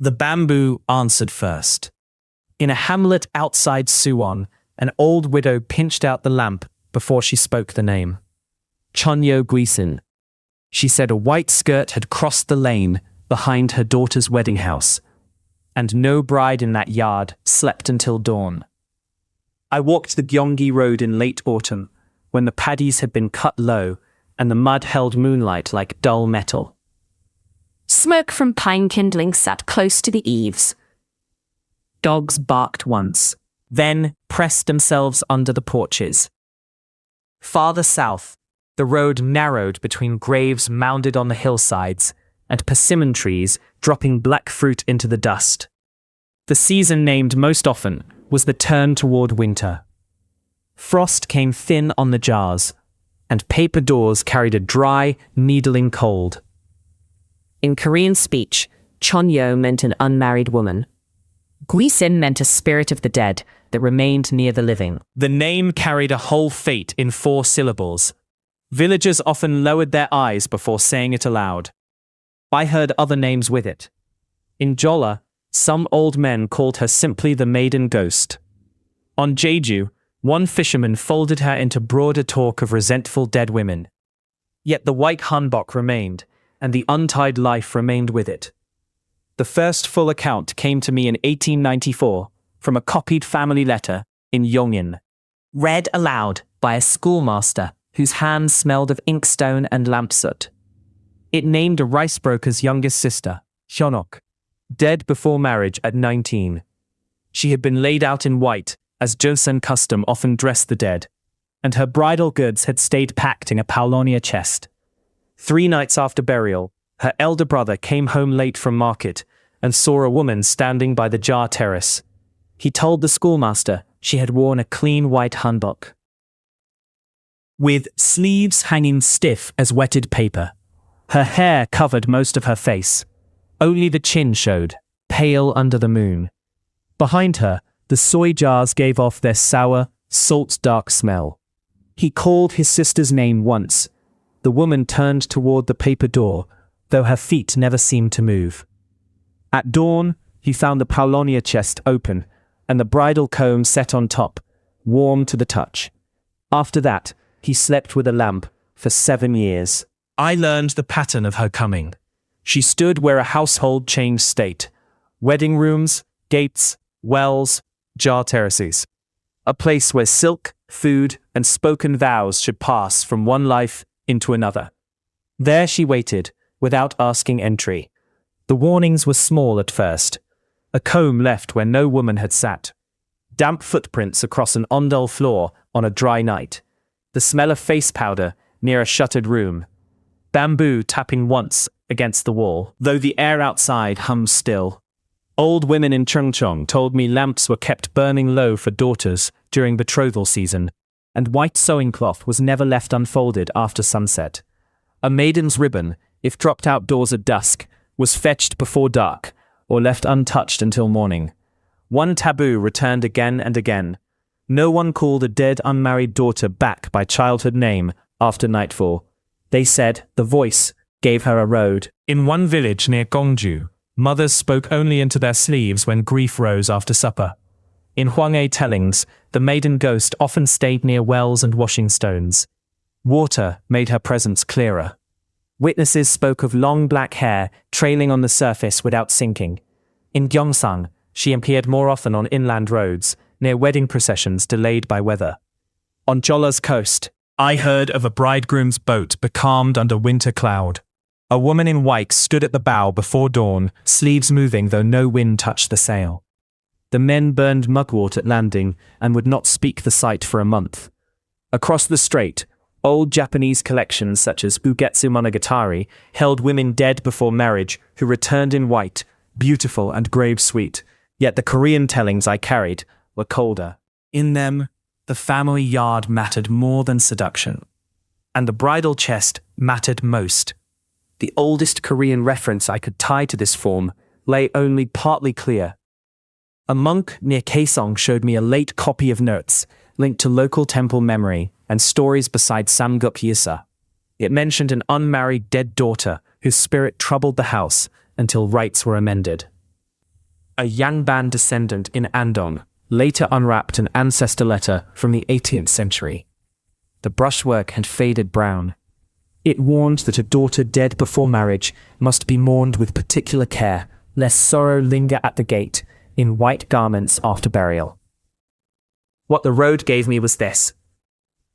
The bamboo answered first. In a hamlet outside Suwon, an old widow pinched out the lamp before she spoke the name. Cheonyeo Gwisin. She said a white skirt had crossed the lane behind her daughter's wedding house, and no bride in that yard slept until dawn. I walked the Gyeonggi road in late autumn, when the paddies had been cut low and the mud held moonlight like dull metal. Smoke from pine kindlings sat close to the eaves. Dogs barked once, then pressed themselves under the porches. Farther south, the road narrowed between graves mounded on the hillsides and persimmon trees dropping black fruit into the dust. The season named most often was the turn toward winter. Frost came thin on the jars, and paper doors carried a dry, needling cold. In Korean speech, Cheonyeo meant an unmarried woman. Gwisin meant a spirit of the dead that remained near the living. The name carried a whole fate in 4 syllables. Villagers often lowered their eyes before saying it aloud. I heard other names with it. In Jeolla, some old men called her simply the Maiden ghost. On Jeju, one fisherman folded her into broader talk of resentful dead women. Yet the white hanbok remained, and the untied life remained with it. The first full account came to me in 1894 from a copied family letter in Yongin, read aloud by a schoolmaster whose hands smelled of inkstone and lamp soot. It named a rice broker's youngest sister, Hyunok, dead before marriage at 19. She had been laid out in white, as Joseon custom often dressed the dead, and her bridal goods had stayed packed in a paolonia chest. 3 nights after burial, her elder brother came home late from market and saw a woman standing by the jar terrace. He told the schoolmaster she had worn a clean white hanbok, with sleeves hanging stiff as wetted paper. Her hair covered most of her face. Only the chin showed, pale under the moon. Behind her, the soy jars gave off their sour, salt-dark smell. He called his sister's name once. The woman turned toward the paper door, though her feet never seemed to move. At dawn, he found the paolonia chest open, and the bridal comb set on top, warm to the touch. After that, he slept with a lamp for 7 years. I learned the pattern of her coming. She stood where a household changed state. Wedding rooms, gates, wells, jar terraces. A place where silk, food, and spoken vows should pass from one life into another. There she waited, without asking entry. The warnings were small at first. A comb left where no woman had sat. Damp footprints across an ondel floor on a dry night. The smell of face powder near a shuttered room. Bamboo tapping once against the wall, though the air outside hummed still. Old women in Cheongchong told me lamps were kept burning low for daughters during betrothal season, and white sewing cloth was never left unfolded after sunset. A maiden's ribbon, if dropped outdoors at dusk, was fetched before dark, or left untouched until morning. One taboo returned again and again. No one called a dead unmarried daughter back by childhood name after nightfall. They said the voice gave her a road. In one village near Gongju, mothers spoke only into their sleeves when grief rose after supper. In Hwanghae tellings, the maiden ghost often stayed near wells and washing stones. Water made her presence clearer. Witnesses spoke of long black hair trailing on the surface without sinking. In Gyeongsang, she appeared more often on inland roads, near wedding processions delayed by weather. On Jeolla's coast, I heard of a bridegroom's boat becalmed under winter cloud. A woman in white stood at the bow before dawn, sleeves moving though no wind touched the sail. The men burned mugwort at landing and would not speak the sight for a month. Across the strait, old Japanese collections such as Ugetsu Monogatari held women dead before marriage who returned in white, beautiful and grave-sweet, yet the Korean tellings I carried were colder. In them, the family yard mattered more than seduction, and the bridal chest mattered most. The oldest Korean reference I could tie to this form lay only partly clear. A monk near Kaesong showed me a late copy of notes linked to local temple memory and stories beside Samguk Yisa. It mentioned an unmarried dead daughter whose spirit troubled the house until rites were amended. A Yangban descendant in Andong later unwrapped an ancestor letter from the 18th century. The brushwork had faded brown. It warned that a daughter dead before marriage must be mourned with particular care, lest sorrow linger at the gate, in white garments after burial. What the road gave me was this.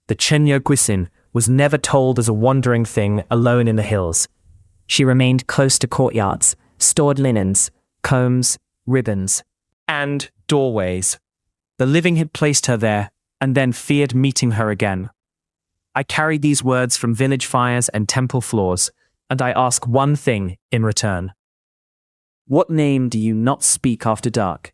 The Cheonyeo Gwisin was never told as a wandering thing alone in the hills. She remained close to courtyards, stored linens, combs, ribbons, and doorways. The living had placed her there, and then feared meeting her again. I carried these words from village fires and temple floors, and I ask one thing in return. What name do you not speak after dark?